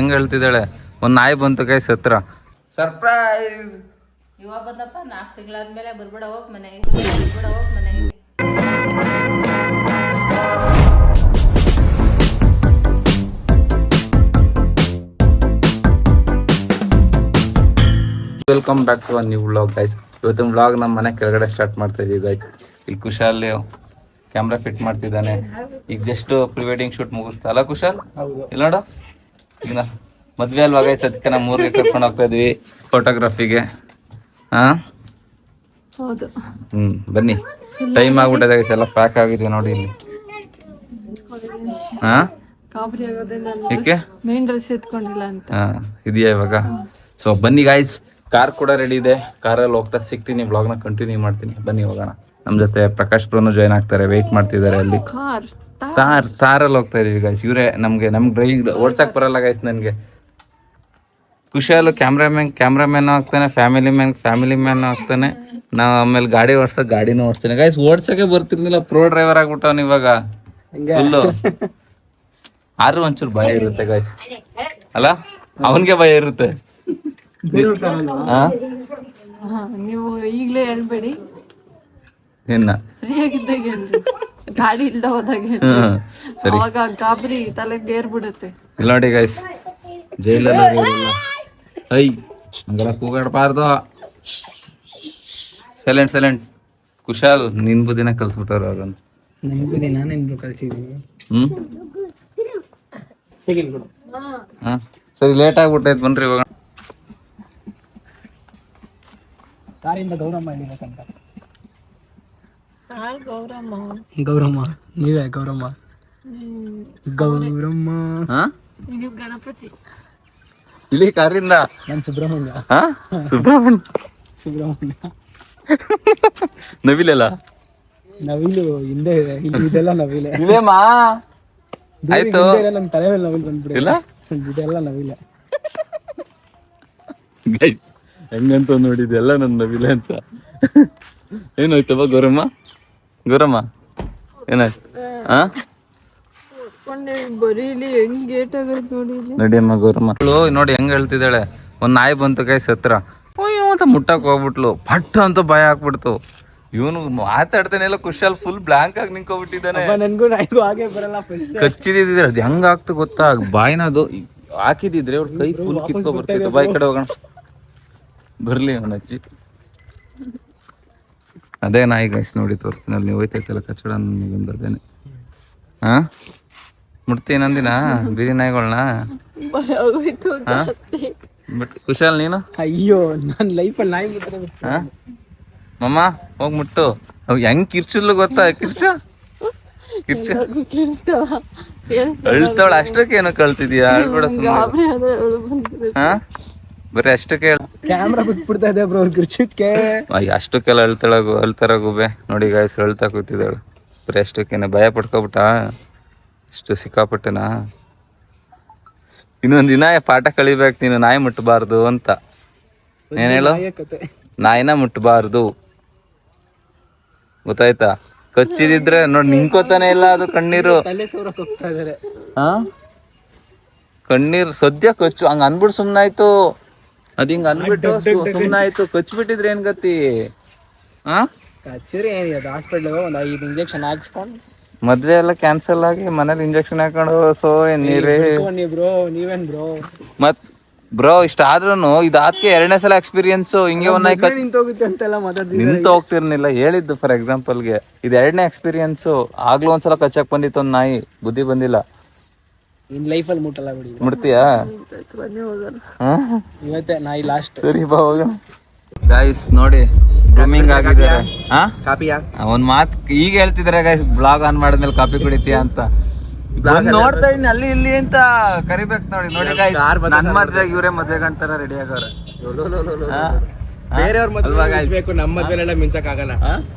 ಹೆಂಗ್ ಹೇಳ್ತಿದ್ದಾಳೆ, ಒಂದ್ ನಾಯಿ ಬಂತು ಕೈ ಸತ್ರ. ಸರ್ಪ್ರೈಸ್. ಇವಾಗ ಬಂದಪ್ಪ 4 ತಿಂಗಳಾದ್ಮೇಲೆ ಬರ್ಬೇಡ ಹೋಗ್ ಮನೆಗೆ, ಬರ್ಬೇಡ ಹೋಗ್ ಮನೆಗೆ. Welcome back to a new vlog guys. ಇವತ್ತಿನ ವ್ಲಾಗ್ ನಮ್ಮ ಮನೆ ಕೆಳಗಡೆ ಸ್ಟಾರ್ಟ್ ಮಾಡ್ತಾ ಇದೀವಿ ಗೈಸ್. ಇಲ್ಲಿ ಕುಶಾಲ್ ಕ್ಯಾಮ್ರಾ ಫಿಟ್ ಮಾಡ್ತಿದ್ದಾನೆ. ಈಗ ಜಸ್ಟ್ ಪ್ರೀ ವೆಡ್ಡಿಂಗ್ ಶೂಟ್ ಮುಗಿಸ್ತಾ ಅಲ್ಲ ಕುಶಾಲ್? ಇಲ್ಲ ನೋಡು, ಈಗ ಮದ್ವೆ ಅಲ್ವಾ ಗೈಸ್, ಅದಕ್ಕೆ ನಾವು 3ಗೆ ಕರ್ಕೊಂಡು ಹೋಗ್ತಾ ಇದೀವಿ ಫೋಟೋಗ್ರಫಿಗೆ. ಬನ್ನಿ, ಟೈಮ್ ಆಗ್ಬಿಟ್ಟಿದೆ ಗೈಸ್, ಎಲ್ಲ ಪ್ಯಾಕ್ ಆಗಿದೆ ನೋಡಿ ಇಲ್ಲಿ. ಮೇನ್ ಡ್ರೆಸ್ ಎತ್ಕೊಂಡಿಲ್ಲ ಅಂತ ಇದೆಯಾ ಇವಾಗ? ಸೊ ಬನ್ನಿ ಗಾಯ್ಸ್, ಕಾರ್ ಕೂಡ ರೆಡಿ ಇದೆ. ಕಾರಲ್ಲಿ ಹೋಗ್ತಾ ಸಿಗ್ತೀನಿ, ವ್ಲಾಗ್ನ ಕಂಟಿನ್ಯೂ ಮಾಡ್ತೀನಿ. ಬನ್ನಿ ಹೋಗೋಣ. ನಮ್ಮ ಜೊತೆ ಪ್ರಕಾಶ್ ಬ್ರೋನು ಜಾಯ್ನ್ ಆಗ್ತಾರೆ, ವೆಯ್ಟ್ ಮಾಡ್ತಿದ್ದಾರೆ ಅಲ್ಲಿ. ತಾರಲ್ಲಿ ಹೋಗ್ತಾ ಇದೀವಿ ಗಾಯ್ಸ್. ಇವರೇ ನಮ್ಗೆ ಡ್ರೈವಿಂಗ್ ಓಡ್ಸಕ್ ಬರಲ್ಲ ಗಾಯ್ಸ್ ನನಗೆ. ಕುಶಾಲು ಕ್ಯಾಮ್ರಾಮ್ಯಾನ್ ಆಗ್ತಾನೆ, ಫ್ಯಾಮಿಲಿ ಮ್ಯಾನ್ ಆಗ್ತಾನೆ. ನಾವು ಆಮೇಲೆ ಗಾಡಿ ಗಾಡಿನೂ ಓಡಿಸ್ತಾನೆ ಗಾಯ್ಸ್. ಓಡ್ಸಕ್ಕೆ ಬರ್ತಿರ್ಲಿಲ್ಲ, ಪ್ರೋ ಡ್ರೈವರ್ ಆಗ್ಬಿಟ್ಟವನ್ ಇವಾಗ ಫುಲ್ಲು. ಆದ್ರೂ ಒಂಚೂರು ಭಯ ಇರುತ್ತೆ ಗಾಯ್ಸ್ ಅಲ್ಲ, ಅವನ್ಗೆ ಭಯ ಇರುತ್ತೆ. ನೀವು ಈಗಲೇ ಹೇಳ್ಬೇಡಿ, ಇನ್ನ ಫ್ರೀ ಆಗಿದ್ದಾಗ ಗಾಡಿ ಇಲ್ದ ಹೋದಾಗ ಅವಾಗ ಗಾಬರಿ ತಲೆಗೆ ಏರ್ಬಿಡುತ್ತೆ. ಇಲ್ಲ ನೋಡಿ ಗೈಸ್, ಜೈಲಲ್ಲಿ ಹಂಗೆಲ್ಲ ಕೂಗಾಡಬಾರ್ದು. ಸೈಲೆಂಟ್. ಕುಶಾಲ್ ನಿನ್ ಬುದ್ಧಿನ ಕಲ್ಸ್ಬಿಟ್ಟವ್ರು ಅವ್ರನ್ನ. ಸರಿ, ಲೇಟ್ ಆಗ್ಬಿಟ್ಟೈತ್ ಬನ್ರಿ ಇವಾಗ. ಗೌರಮ್ಮ ನೀವೇ ಗೌರಮ್ಮ ಗಣಪತಿ ಇಳಿ ಕಾರಿಂದ. ನಾನು ಸುಬ್ರಹ್ಮಣ್ಯ. ನವಿಲಲ್ಲ, ನವಿಲು ಹಿಂದೆ ಇದೆಲ್ಲ ನವಿಲೆ. ಇದೇಮಾ ಆಯ್ತು, ನನ್ನ ತಲೆ ಮೇಲೆ ನವಿಲು ಬಂದ್ಬಿಡಿಲ್ಲ, ಇದೆಲ್ಲ ನವಿಲೆ. ಹೆಂಗಂತ ನೋಡಿದೆಲ್ಲ ನನ್ನ ನವಿಲೆ ಅಂತ. ಏನಾಯ್ತವ ಗೌರಮ್ಮ ಏನಾಯ್ತು? ನಡಿಯಮ್ಮ ಗೌರಮ್ಮ ನೋಡಿ ಹೆಂಗ್ ಹೇಳ್ತಿದ್ದಾಳೆ, ಒಂದ್ ನಾಯಿ ಬಂತು ಕೈ ಸತ್ರ. ಅಯ್ಯೋ ಅಂತ ಮುಟ್ಟಕ್ ಹೋಗ್ಬಿಟ್ಲು, ಪಟ್ಟ ಅಂತ ಭಯ ಹಾಕ್ಬಿಡ್ತು. ಇವನು ಮಾತಾಡ್ತಾನೆ ಇಲ್ಲ, ಕುಶಾಲ್ ಫುಲ್ ಬ್ಲಾಂಕ್ ಆಗಿ ನಿಂತ್ಕೊಬಿಟ್ಟಿದ್ದಾನೆ. ಕಚ್ಚಿದಿದ್ರೆ ಅದು ಹೆಂಗ ಆಗ್ತು ಗೊತ್ತಾ, ಬಾಯಿನ ಅದು ಹಾಕಿದಿದ್ರೆ ಅವ್ರ ಕೈ ಫುಲ್ ಕಿತ್ಕೊಬರ್ತಿತ್ತು. ಬಾಯಿ ಕಡೆ ಹೋಗೋಣ ಬರ್ಲಿ ಅವನಜ್ಜಿ. ಅದೇ ನಾಯಿ ಗೈಸ್ ನೋಡಿ, ತೋರಿಸ್ತೀನಿ ಅಲ್ಲಿ. ನೀವು ಹೋಯ್ತೈತಲ್ಲ ಕಚ್ಚಡ ಬಂದದೇನೆ. ಮುಟ್ತೀನಂದಿನ ಬೀದಿ ನಾಯಿಗಳನ್ನ. ಬಟ್ ಕುಶಾಲ್ ನೀನು? ಅಯ್ಯೋ, ನನ್ನ ಲೈಫಲ್ಲಿ ನಾಯಿ ಬಿಟ್ಟರೆ ಮಮ್ಮ ಹೋಗ್ ಮುಟ್ಟು. ಅವ್ ಹೆಂಗ್ ಕಿರ್ಚುಲ್ಲು ಗೊತ್ತಾ? ಕಿರ್ಚ ಅಳ್ತಾವಳ. ಅಷ್ಟಕ್ಕೆ ಏನೋ ಕಳ್ತಿದ್ಯಾ? ಅಳ್ಬೇಡ ಸುಮ್ಮನೆ. ಬರೀ ಅಷ್ಟಕ್ಕೆ ಕ್ಯಾಮ್ರಾ ಬಿಟ್ಬಿಡ್ತಾ ಇದೆ ಬ್ರೋ ಕಿರ್ಚಕ್ಕೆ. ಅಷ್ಟಕ್ಕೆಲ್ಲ ಅಳ್ತಾರ ಗುಬೆ ನೋಡಿ ಗಾಯ್ಸ್, ಹೇಳ್ತಾ ಕೂತಿದ್ದಾಳು. ಬರೀ ಅಷ್ಟಕ್ಕೇನೆ ಭಯ ಪಡ್ಕೊಬಿಟ್ಟ, ಅಷ್ಟು ಸಿಕ್ಕಾಪಟ್ಟೆನಾ. ಇನ್ನೊಂದ್ ದಿನ ಪಾಠ ಕಳಿಬೇಕು ನೀನು, ನಾಯಿ ಮುಟ್ಟಬಾರ್ದು ಅಂತ. ಏನ್ ಹೇಳು? ನಾಯಿನ ಮುಟ್ಟಬಾರ್ದು, ಗೊತ್ತಾಯ್ತಾ? ಕಚ್ಚಿದಿದ್ರೆ ನೋಡಿ ನಿಂಕೋತಾನೆ ಇಲ್ಲ ಅದು. ಕಣ್ಣೀರು ಕಣ್ಣೀರು ಸದ್ಯ ಕಚ್ಚು ಹಂಗ ಅನ್ಬಿಟ್ಟು ಸುಮ್ನಾಯ್ತು. ಅದ್ ಹಿಂಗ ಅನ್ಬಿಟ್ಟು ಸುಮ್ನಾಯ್ತು. ಕಚ್ಬಿಟ್ಟಿದ್ರೆ ಏನ್ ಗತಿ? ಕಚ್ಚೇರಿ ಏನಿದೆ, ಹಾಸ್ಪಿಟ್ಲ್ ಒಂದು 5 ಇಂಜೆಕ್ಷನ್ ಹಾಕ್ಸ್ಕೊಂಡು ಮದ್ವೆ ಎಲ್ಲ ಕ್ಯಾನ್ಸಲ್ ಆಗಿ ಮನೇಲಿ ಇಂಜೆಕ್ಷನ್ ಹಾಕೊಂಡು ಸೋ ನೀರೇ ಬ್ರೋ. ನೀವೇನ್ ಬ್ರೋ ಮತ್ ಬ್ರೋ ಇಷ್ಟ ಆದ್ರೂನು ಇದಾದ್ಕೆ 2ನೇ ಸಲ ಎಕ್ಸ್ಪೀರಿಯನ್ಸ್. ಹಿಂಗೆ ಒಂದ್ ನಿಂತೋಗುತ್ತೆ ಅಂತೆಲ್ಲ ನಿಂತು ಹೋಗ್ತಿರ್ನಿಲ್ಲ ಹೇಳಿದ್ದು ಫಾರ್ ಎಕ್ಸಾಂಪಲ್ಗೆ. ಇದು 2ನೇ ಎಕ್ಸ್ಪೀರಿಯನ್ಸ್. ಆಗ್ಲೂ ಒಂದ್ಸಲ ಕಚ್ಚಕ್ ಬಂದಿತ್ತು ಒಂದ್ ನಾಯಿ, ಬುದ್ಧಿ ಬಂದಿಲ್ಲ. ನಿನ್ ಲೈಫಲ್ಲಿ ಮುಟ್ಟಲ್ಲ ಬಿಡಿ. ಮುಟ್ತೀಯಾ? ಇವತ್ತೇ ನಾಯಿ ಲಾಸ್ಟ್. ಸರಿ ಬಾ ಹೋಗೋಣ. ಗೈಸ್ ನೋಡಿ ಗ್ರೂಮಿಂಗ್ ಆಗಿದ್ದಾರೆ. ಒಂದ್ ಮಾತ್ ಈಗ ಹೇಳ್ತಿದಾರೆ ಗೈಸ್, ಬ್ಲಾಗ್ ಆನ್ ಮಾಡಿದ್ಮೇಲೆ ಕಾಪಿ ಕುಡಿತೀಯ ಅಂತ. ನೋಡ್ತಾ ಇದೀನಿ ಅಲ್ಲಿ ಇಲ್ಲಿ ಅಂತ ಕರಿಬೇಕು ನೋಡಿ. ನೋಡಿ ಗೈಸ್, ನನ್ ಮದ್ವೆಗೆ ಇವರೇ ಮದ್ವೆ ಗಂಟರ ರೆಡಿ ಆಗವ್ರೆ. ಬೇರೆಯವ್ರ ಮದ್ವೆ ಮಿಂಚ್ಬೇಕು, ನಮ್ಮ ಮದ್ವೆಲೆಲ್ಲ ಮಿಂಚಕ್ ಆಗಲ್ಲ.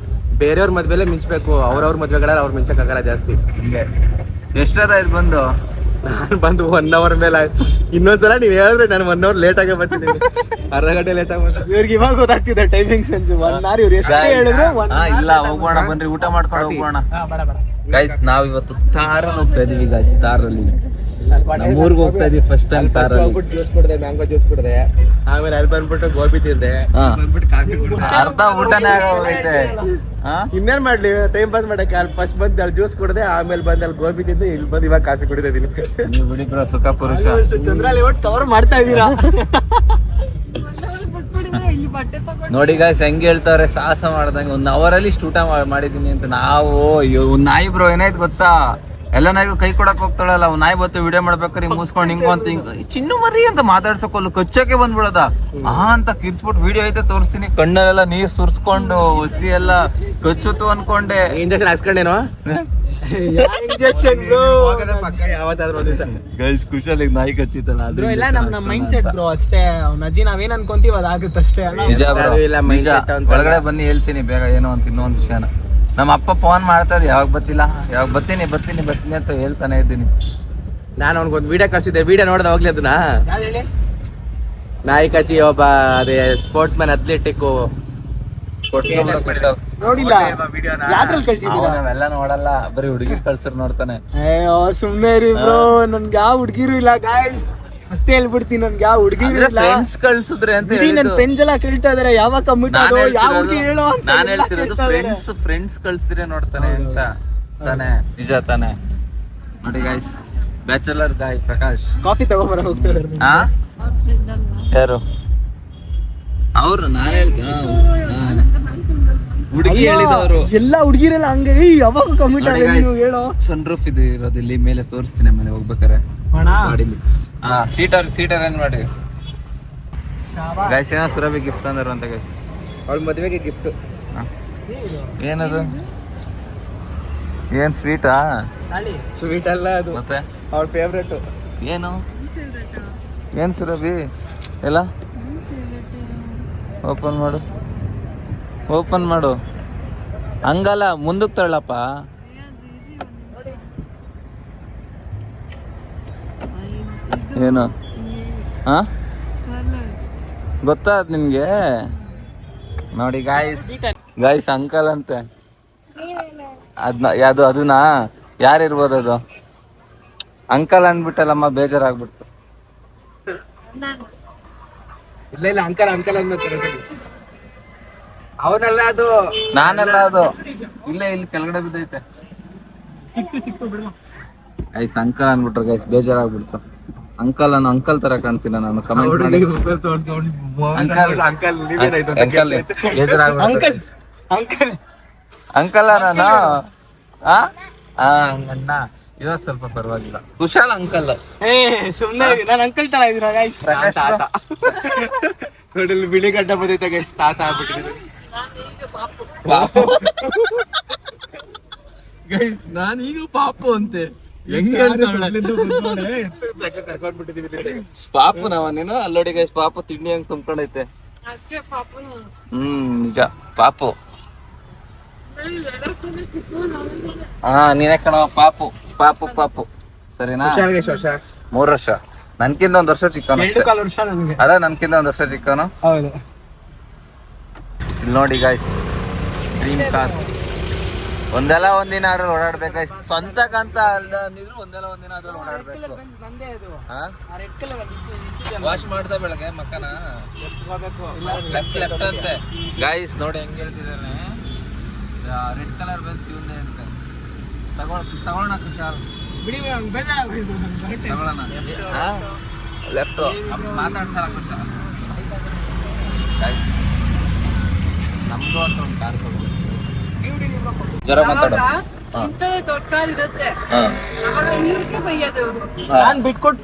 ಬೇರೆಯವ್ರ ಮದ್ವೆಲೆ ಮಿಂಚ್ಬೇಕು, ಅವ್ರವ್ರ ಮದ್ವೆಗಳ ಅವ್ರು ಮಿಂಚಕ್ ಆಗಲ್ಲ ಜಾಸ್ತಿ. ಎಷ್ಟೊತ್ತಾಯ್ತು ಬಂದು? ನಾನು ಬಂದು 1 hour ಮೇಲೆ ಆಯ್ತು. ಇನ್ನೊಂದ್ಸಲ ನೀವ್ ಹೇಳಿದ್ರೆ ನಾನು 1 hour ಲೇಟ್ ಆಗೇ ಬರ್ತೀನಿ. ಅರ್ಧ ಗಂಟೆ ಲೇಟ್ ಆಗ ಇವ್ರಿಗೆ ಇವಾಗ ಗೊತ್ತಾಗ್ತಿದೆ ಟೈಮಿಂಗ್ ಸೆನ್ಸ್. 1 hour ಇವ್ರು ಎಷ್ಟು ಹೇಳಿದ್ರು ಇಲ್ಲ ಹೋಗೋಣ ಬನ್ರಿ, ಊಟ ಮಾಡ್ಕೊಂಡು ಹೋಗೋಣ. ಗೈಸ್ ನಾವ್ ಇವತ್ತು ತಾರಲ್ಲಿ ಹೋಗ್ತಾ ಇದೀವಿ ಗೈಸ್. ತಾರಲ್ಲಿ ನಮ್ಮೂರ್ಗೆ ಹೋಗ್ತಾ ಇದೀವಿ ಫಸ್ಟ್ ಟೈಮ್ ತಾರಲ್ಲಿ. ಜ್ಯೂಸ್ ಕುಡ್ದೆ, ಮ್ಯಾಂಗೋ ಜ್ಯೂಸ್ ಕುಡ್ದೆ, ಆಮೇಲೆ ಅಲ್ಲಿ ಬಂದ್ಬಿಟ್ಟು ಗೋಬಿ ತಿಂದೆ, ಬಂದ್ಬಿಟ್ಟು ಕಾಫಿ ಕುಡ್ದೆ. ಅರ್ಧ ಊಟನೇ ಆಗೋಗೈತೆ. ಇನ್ನೇನ್ ಮಾಡ್ಲಿ, ಟೈಮ್ ಪಾಸ್ ಮಾಡಕ್ಕೆ ಅಲ್ಲಿ ಫಸ್ಟ್ ಬಂದು ಅಲ್ಲಿ ಜ್ಯೂಸ್ ಕುಡ್ದೆ, ಆಮೇಲೆ ಬಂದು ಅಲ್ಲಿ ಗೋಬಿ ತಿಂದು, ಇಲ್ಲಿ ಬಂದು ಇವಾಗ ಕಾಫಿ ಕುಡಿತಾ ಇದೀನಿ. ನೀವು ಬಿಡಿ ಬ್ರೋ, ಸುಖ ಪುರುಷ. ಚಂದ್ರಲ್ಲಿ ಒಟ್ಟು ಕವರ್ ಮಾಡ್ತಾ ಇದೀರಾ. ಇಲ್ಲಿ ಬಟ್ಟೆ ತಗೊಂಡು ನೋಡಿ ಗಾಯ್ಸ್ ಹೆಂಗ್ ಹೇಳ್ತಾವ್ರೆ, ಸಾಹಸ ಮಾಡ್ದಂಗೆ 1 ಅವರಲ್ಲಿ ಇಷ್ಟು ಊಟ ಮಾಡಿದೀನಿ ಅಂತ. ನಾವು ಒಂದ್ ನಾಯಿ ಬ್ರೋ ಏನಾಯ್ತು ಗೊತ್ತಾ, ಎಲ್ಲ ನಾಯಿಗೂ ಕೈ ಕೊಡಕ್ ಹೋಗ್ತಾಳಲ್ಲ, ಒಂದ್ ನಾಯಿ ಬತ್ತು ವಿಡಿಯೋ ಮಾಡ್ಬೇಕಾದ್ರೆ ಹಿಂಗ್ ಮುಸ್ಕೊಂಡು ಹಿಂಗು ಅಂತ ಹಿಂಗ್ ಚಿನ್ನು ಮರಿ ಅಂತ ಮಾತಾಡ್ಸೋಕಲ್ಲ, ಕಚ್ಚೋಕೆ ಬಂದ್ಬಿಡದ ಅಂತ ಕಿರ್ಚ್ಬಿಟ್ಟು ವಿಡಿಯೋ ಐತೆ ತೋರಿಸ್ತೀನಿ. ಕಣ್ಣಲ್ಲೆಲ್ಲ ನೀರ್ ಸುರ್ಸ್ಕೊಂಡು ಹೊಸಿ ಎಲ್ಲ ಕಚ್ಚುತ್ತು ಅನ್ಕೊಂಡೆ. ಇಂಜೆಕ್ಷನ್ ಹಾಕ್ಸ್ಕೊಂಡೇನೋ ಇಂಜೆಕ್ಷನ್ ಯಾವತ್ತಾದ್ರೂ ಗೈಸ್ ಖುಷಿಯಲ್ಲಿ ನಾಯಿ ಕಚ್ಚಿತ್ತಲ್ಲ ಅದು ಇಲ್ಲ. ನಮ್ಮ ಮೈಂಡ್ ಸೆಟ್ ಬ್ರೋ ಅಷ್ಟೇ. ಅವ್ನ ಅಜ್ಜಿ ನಾವೇನ್ ಅನ್ಕೊಂತೀವಿ ಅದಾಗುತ್ತೆ ಅಷ್ಟೇ. ನಿಜ bro, ನಿಜ. ಒಳಗಡೆ ಬನ್ನಿ ಹೇಳ್ತೀನಿ ಬೇಗ ಏನೋ ಅಂತ ಇನ್ನೊಂದು ವಿಷಯನ. ನಮ್ಮ ಅಪ್ಪ ಫೋನ್ ಮಾಡ್ತಾ ಇದ್ದೆ, ಯಾವಾಗ ಬರ್ತಿಲ್ಲ, ಯಾವಾಗ ಬರ್ತೀನಿ ಅಂತ ಹೇಳ್ತಾನೆ ಇದ್ದೀನಿ. ನಾನು ಅವ್ನಿಗೊಂದು ವಿಡಿಯೋ ಕಳ್ಸಿದ್ದೆ, ವಿಡಿಯೋ ನೋಡ್ದ ಹೋಗ್ಲಿ ಅದನ್ನ. ನಾಯಿ ಕಚ್ಚಿ ಒಬ್ಬ ಅದೇ ಸ್ಪೋರ್ಟ್ಸ್ ಮ್ಯಾನ್ ಅಥ್ಲೆಟಿಕ್ ನೋಡಿಲ್ಲ, ನಾವೆಲ್ಲ ನೋಡಲ್ಲ, ಬರೀ ಹುಡುಗಿ ಕಳ್ಸರ್ ನೋಡ್ತಾನೆ. ಸುಮ್ನೆ ಇರಿ ಬ್ರೋ, ನನ್ಗೆ ಯಾವ ಹುಡುಗಿರು ಇಲ್ಲ ಗಾಯ್ಸ್, ಫಸ್ಟ್ ಹೇಳ್ಬಿಡ್ತೀನಿ, ನನ್ಗೆ ಯಾವ ಹುಡುಗಿರು ಇಲ್ಲ. ಫ್ರೆಂಡ್ಸ್ ಕಳ್ಸಿದ್ರೆ ಅಂತ ನನ್ನ ಫ್ರೆಂಡ್ಸ್ ಎಲ್ಲ ಕೇಳ್ತಾ ಇದಾರೆ ಯಾವಾಗ ಕಮ್ಮಿಟ್ ಯಾವ ಹುಡುಗಿ ಹೇಳೋ ಅಂತ. ನಾನು ಹೇಳ್ತಿರೋದು ಫ್ರೆಂಡ್ಸ್ ಕಳ್ಸಿದ್ರೆ ನೋಡ್ತಾನೆ ಅಂತ ತಾನೆ. ನಿಜ ತಾನೆ. ನೋಡಿ ಗಾಯ್ಸ್, ಬ್ಯಾಚುಲರ್ ಗಾಯ್ ಪ್ರಕಾಶ್ ಕಾಫಿ ತಗೊಂಬರ ಹೋಗ್ತಾ ಇದಾರೆ. ಯಾರು ಅವ್ರು? ನಾನು ಹೇಳ್ತೀನಿ ಹುಡುಗಿ ಹೇಳಿದವರು ಎಲ್ಲ ಹುಡುಗಿರೆಲ್ಲ ಹಂಗೆ ಯಾವಾಗ ಕಮ್ಮಿಟ್ ಹೇಳೋ. ಸನ್ ರೂಫ್ ಇದು ಇರೋದು ಇಲ್ಲಿ ಮೇಲೆ ತೋರಿಸ್ತೀನಿ ಆಮೇಲೆ ಹೋಗ್ಬೇಕಾರೆ ಗಾಡಿಲಿ. ಸೀಟರ್ ಏನ್ ಮಾಡಿ ಗೈಸ್, ಏನೋ ಸುರಭಿ ಗಿಫ್ಟ್ ಅಂದರು ಅಂತ ಗೈಸ್. ಅವಳ ಮದುವೆಗೆ ಗಿಫ್ಟ್ ಏನದು? ಏನ್ ಸ್ವೀಟಾ? ಸ್ವೀಟ್ ಅಲ್ಲ ಅದು, ಮತ್ತೆ ಅವ್ರ ಫೇವ್ರೇಟ್. ಏನು ಏನ್ ಸುರಭಿ ಎಲ್ಲ ಓಪನ್ ಮಾಡು ಹಂಗಲ್ಲ, ಮುಂದಕ್ಕೆ ತಳ್ಳಪ್ಪ. ಏನು ಹಾ ಗೊತ್ತಾದ್ ನಿನ್ಗೆ? ನೋಡಿ ಗಾಯ್ಸ್ ಅಂಕಲ್ ಅಂತೆ. ಯಾವ್ದು ಅದನ್ನ ಯಾರಿರ್ಬೋದು ಅದು? ಅಂಕಲ್ ಅಂದ್ಬಿಟ್ಟಲ್ಲಮ್ಮ, ಬೇಜಾರಾಗ್ಬಿಡ್ತು. ಇಲ್ಲ ಅಂಕಲ್ ಅಂದ್ಬಿಡ್ತಾರೆ. ಅವನಲ್ಲ ಅದು, ನಾನೆಲ್ಲ ಅದು. ಇಲ್ಲಿ ಕೆಳಗಡೆ ಬಿದ್ದೈತೆ. ಸಿಕ್ತು ಬಿಡು. ಗೈಸ್ ಅಂಕಲ್ ಅಂದ್ಬಿಟ್ರು ಗೈಸ್, ಬೇಜಾರಾಗ್ಬಿಡ್ತು. ಅಂಕಲ್ ತರ ಕಾಣ್ತೀನಿ ನಾನು. ಕಮೆಂಟ್ ಮಾಡಿ ಅಂಕಲ್ ನಾನು ಹಂಗಣ್ಣ. ಇವಾಗ ಸ್ವಲ್ಪ ಪರವಾಗಿಲ್ಲ. ಕುಶಾಲ್ ಅಂಕಲ್. ಸುಮ್ನೆ ನಾನು ಅಂಕಲ್ ತರ ಇದೀನ ಗೈಸ್. ನೋಡಿ ಬಿಳಿ ಗಡ್ಡ ಬಂದೈತೆ ಗೈಸ್, ತಾತ ಆಗ್ಬಿಟ್ಟಿದೆ. ನಾನೀಗ ಪಾಪು ಅಂತೆ ಪಾಪು ನಾವನೇನು ಅಲ್ಲೋಡಿ ಗೈಸ್. ಪಾಪು ತಿಂಡಿ ಹಂಗ್ ತುಂಬ್ಕೊಂಡೈತೆ. ನಿಜ ಪಾಪು. ನೀನೇ ಕಣ ಪಾಪು. ಸರಿನಾ? 3 ವರ್ಷ. ನನ್ಕಿಂತ 1 ವರ್ಷ ಚಿಕ್ಕವನು. ಅಲ್ಲ ನನ್ಕಿಂತ 1 ವರ್ಷ ಚಿಕ್ಕವನು. ನೋಡಿ ಗಾಯ್ಸ್, ಡ್ರೀಮ್ ಕಾರ್. ಒಂದಲ್ಲ ಒಂದಿನ ಅದ್ರಲ್ಲಿ ಓಡಾಡ್ಬೇಕು. ಸ್ವಂತಕ್ಕಂತ ಅಲ್ದಿದ್ರು ಒಂದಲ್ಲ ಒಂದಿನ ಅದ್ರಲ್ಲಿ ಓಡಾಡ್ಬೇಕು. ವಾಶ್ ಮಾಡ್ತಾ ಬೆಳಗ್ಗೆ ಮಕ್ಕನ ಲೆಫ್ಟ್ ಅಂತೆ ಗಾಯ್ಸ್. ನೋಡಿ ಹೆಂಗ್ ಹೇಳ್ತಿದ್ದಾನೆ, ರೆಡ್ ಕಲರ್ ಬೆನ್ಸ್ ಇವಂದೇ ಅಂತ. ತಗೊಳ್ಳೋಣ ಕುಶಾಲ್, ತಗೊಳ್ಳೋಣ. ಲೆಫ್ಟ್ ಮಾತಾಡ್ಸಲ್ಲ ಕುಶಾಲ್. ನಮ್ದು ಅಂತ ಒಂದು ಕಾರ್ ತಗೊಂಡು ಜ್ವರ ಮಾತಾಡೋ. ದೊಡ್ಡ ಕಾರ್ ಇರುತ್ತೆ,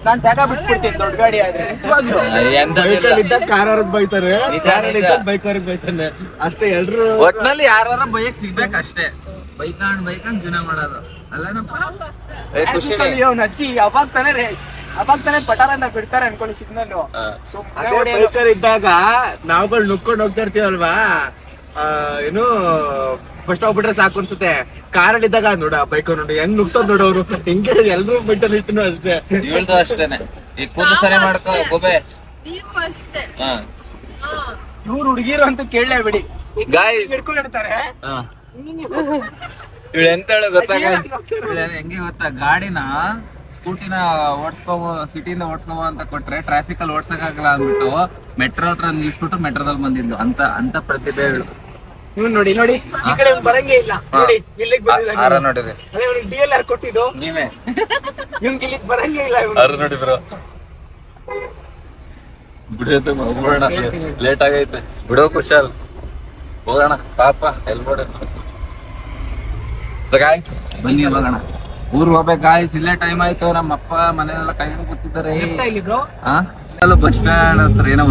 ನಾನ್ ಜಾಗ ಬಿಟ್ಕೊಡ್ತೀನಿ. ದೊಡ್ಡ ಗಾಡಿ ಆದ್ರೆ ಕಾರ್ ಅವ್ರಿಗೆ ಬೈತಾರೆ, ಬೈಕ್ ಅವ್ರಿಗೆ ಬೈತಾನೆ ಅಷ್ಟೇ. ಎಲ್ರು ಒಟ್ನಲ್ಲಿ ಯಾರ ಬೈಕ್ ಸಿಗ್ಬೇಕು ಅಷ್ಟೇ. ಬೈಕಂಡ್ ಜೀವನ ಮಾಡೋದು ಅಲ್ಲನಪ್ಪ. ಅವ್ನ ಅಜ್ಜಿ ಅವಾಗ ತಾನೇ ಪಟಾರ ಅಂತ ಬಿಡ್ತಾರೆ ಅನ್ಕೊಂಡು ಸಿಗ್ನಲ್. ಬೈಕರ್ ಇದ್ದಾಗ ನಾವುಗಳು ನುಕ್ಕೊಂಡು ಹೋಗ್ತಾ ಇರ್ತೀವಲ್ವಾ, ಏನು ಫಸ್ಟ್ ಹೋಗ್ಬಿಟ್ರೆ ಸಾಕು ಅನ್ಸುತ್ತೆ. ಕಾರಲ್ಲಿ ಇದ್ದಾಗ ನೋಡ ಬೈಕ್ ನೋಡಿ ಹೆಂಗ್ ನುಗ್ತದ್ ನೋಡೋರು, ಹಿಂಗೆ ಎಲ್ರು ಬಿಟ್ಟಲ್ಲಿ ಇಟ್ಟು ಅಷ್ಟೇ. ಹೇಳ್ದು ಅಷ್ಟೇನೆ. ಈ ಕೂದಲು ಸರಿ ಮಾಡ್ಕೋ ಗೋಬೆ. ಇವ್ರು ಹುಡುಗಿರು ಅಂತ ಕೇಳಲೇ ಬಿಡಿ, ಗಾಯ್ಸ್ ಹಿಡ್ಕೊಂಡಿರ್ತಾರೆ. ಇವಳು ಎಂತ ಹೇಳು ಗೊತ್ತಾ ಹೆಂಗೆ ಗೊತ್ತಾ, ಗಾಡಿನ ಸ್ಕೂಟಿನ ಸಿಟಿಯಿಂದ ಓಡಿಸ್ಕೊ ಅಂತ ಕೊಟ್ರೆ ಟ್ರಾಫಿಕ್ ಅಲ್ಲಿ ಓಡ್ಸಕ್ಕಾಗಲ್ಲ ಅಂದ್ಬಿಟ್ಟು ಮೆಟ್ರೋ ಹತ್ರ ನಿಲ್ಸ್ಬಿಟ್ಟು ಮೆಟ್ರೋದಲ್ಲಿ ಬಂದಿದ್ದು ಅಂತ ಪ್ರತಿಭೆ ಹೇಳು. ಇವ್ನು ನೋಡಿ ನೋಡಿ ಈ ಕಡೆ ಅವ್ನು ಬರಂಗೇ ಇಲ್ಲ ನೋಡಿ, ಇಲ್ಲಿಗೆ ಬಂದಿದ್ದಾನೆ. ನೋಡಿರಿ ಅದೇ ಅವ್ನಿಗೆ DLR ಕೊಟ್ಟಿದ್ದು ನೀವೇ, ಇವ್ನಿಗೆ ಇಲ್ಲಿಗೆ ಬರಂಗೇ ಇಲ್ಲ ಇವ್ನು. ಅವ್ರು ನೋಡಿ ಬ್ರೋ. ಬಿಡೋದು ಹೋಗೋಣ, ಲೇಟ್ ಆಗೈತೆ ಬಿಡೋ ಕುಶಾಲ್, ಹೋಗೋಣ ಪಾಪ ಎಲ್ಬೋಡ. ಗಾಯ್ಸ್ ಬನ್ನಿ ಹೋಗೋಣ, ಊರ್ಗ್ ಹೋಗ್ಬೇಕು ಗಾಯ್ಸ್, ಇಲ್ಲೇ ಟೈಮ್ ಆಯ್ತು. ನಮ್ಮ ಅಪ್ಪ ಮನೆಯಲ್ಲ ಕೈ ಕೂತಿದ್ದಾರೆ. ಇಲ್ಲಿ ಬ್ರೋ ಬಸ್ ಸ್ಟ್ಯಾಂಡ್ ಹತ್ರ ಏನೋ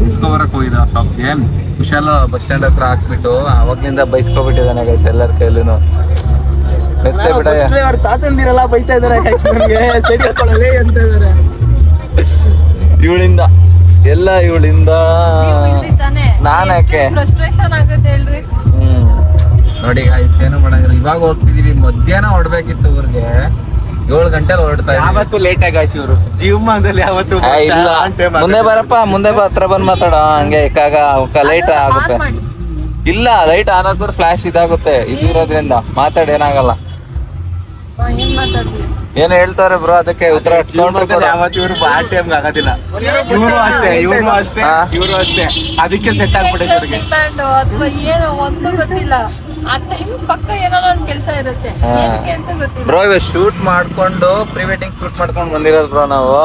ಇಸ್ಕೊಬರಕ್ ಹೋಗಿದ್ದ ಶಾಪ್ಗೆ. ಕುಶಾಲ್ ಬಸ್ ಸ್ಟ್ಯಾಂಡ್ ಹತ್ರ ಹಾಕ್ಬಿಟ್ಟು ಅವಾಗ್ಲಿಂದ ಬೈಸ್ಕೊಬಿಟ್ಟಿದ್ದಾನೆ ಗೈಸ್ ಎಲ್ಲರ ಕೈಲೂನು. ಮೆತ್ತೆ ಬಿಡ, ಅವ್ರ ತಾತಂದಿರೆಲ್ಲ ಬೈತಾ ಇದಾರೆ ನಮ್ಗೆ ಸೈಡ್ ಹಾಕೊಳ್ಳಲೇ ಅಂತ ಇದಾರೆ. ಇವಳಿಂದ ಎಲ್ಲ ಇವಳಿಂದ ನಾನ್ ಯಾಕೆ ಫ್ರಸ್ಟ್ರೇಷನ್ ಆಗುತ್ತೆ ಹೇಳ್ರಿ. ನೋಡಿ ಗಾಯ್ಸ್ ಏನು ಮಾಡಂಗಿಲ್ಲ, ಇವಾಗ ಹೋಗ್ತಿದೀವಿ. ಮಧ್ಯಾಹ್ನ ಹೊಡ್ಬೇಕಿತ್ತು ಊರಿಗೆ, 7 ಗಂಟೆಲಿ ಹೊರಡ್ತಾ ಇದ್ದೀವಿ. ಯಾವತ್ತು ಲೇಟ್ ಆಗಿ ಆಯ್ತು ಇವರು ಜೀವಮಾನದಲ್ಲಿ ಯಾವತ್ತು ಇಲ್ಲ. ಮುಂದೆ ಬರಪ್ಪ, ಮುಂದೆ ಬಾ, ಹತ್ರ ಬಂದ್ ಮಾತಾಡ. ಹಂಗೆ ಲೈಟ್ ಆಗುತ್ತೆ. ಇಲ್ಲ ಲೈಟ್ ಆನ್ ಹಾಕಿದ್ರೆ ಫ್ಲಾಶ್ ಇದಾಗುತ್ತೆ. ಇದಿರೋದ್ರಿಂದ ಮಾತಾಡಿ, ಏನಾಗಲ್ಲ. ಏನ್ ಮಾತಾಡ್ತೀವಿ, ಏನ್ ಹೇಳ್ತಾರೆ ಬ್ರೋ, ಅದಕ್ಕೆ ಉತ್ತರ ಯಾವತ್ತು ಇವರು ಆ ಟೈಮ್ ಆಗೋದಿಲ್ಲ. ಇವರು ಅಷ್ಟೇ, ಇವರು ಅಷ್ಟೇ, ಇವರು ಅಷ್ಟೇ. ಅದಕ್ಕೆ ಸೆಟ್ ಆಗ್ಬಿಟ್ಟಿದೆ ಇವ್ರಿಗೆ. ಡಿಮ್ಯಾಂಡ್ ಅಥವಾ ಏನೋ ಒಂದು ಗೊತ್ತಿಲ್ಲ. ಆ ಟೈಮ್ ಪಕ್ಕ ಏನೋ ಒಂದ್ ಕೆಲಸ ಇರುತ್ತೆ, ಏನಕ್ಕೆ ಅಂತ ಗೊತ್ತಿಲ್ಲ. ಬ್ರೋ ಇವಾಗ ಶೂಟ್ ಮಾಡ್ಕೊಂಡು ಪ್ರೀ ವೆಡ್ಡಿಂಗ್ ಶೂಟ್ ಮಾಡ್ಕೊಂಡು ಬಂದಿರೋದು ಬ್ರೋ ನಾವು,